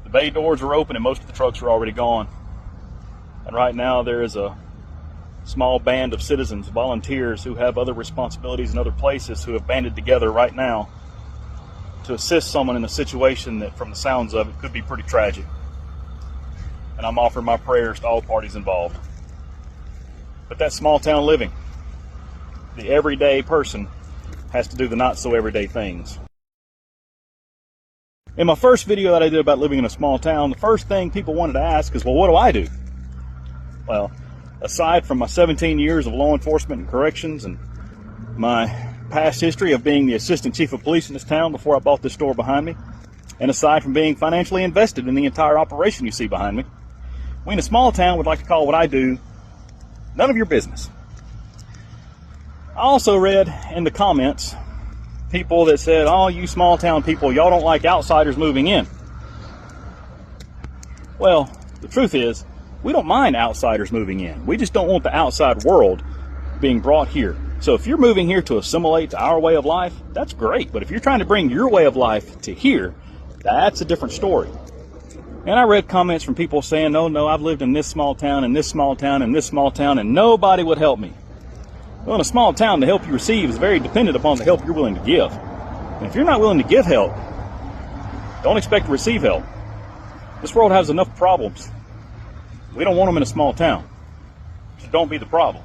The bay doors are open and most of the trucks are already gone. And right now there is a small band of citizens, volunteers who have other responsibilities in other places who have banded together right now to assist someone in a situation that, from the sounds of it, could be pretty tragic. And I'm offering my prayers to all parties involved. But that's small town living. The everyday person has to do the not so everyday things. In my first video that I did about living in a small town, the first thing people wanted to ask is, well, what do I do? Well, aside from my 17 years of law enforcement and corrections and my past history of being the assistant chief of police in this town before I bought this store behind me, and aside from being financially invested in the entire operation you see behind me, we in a small town would like to call what I do none of your business. I also read in the comments people that said, oh, you small town people, y'all don't like outsiders moving in. Well, the truth is, we don't mind outsiders moving in. We just don't want the outside world being brought here. So if you're moving here to assimilate to our way of life, that's great. But if you're trying to bring your way of life to here, that's a different story. And I read comments from people saying, no, I've lived in this small town and this small town and this small town and nobody would help me. Well, in a small town, the help you receive is very dependent upon the help you're willing to give. And if you're not willing to give help, don't expect to receive help. This world has enough problems. We don't want them in a small town. So don't be the problem.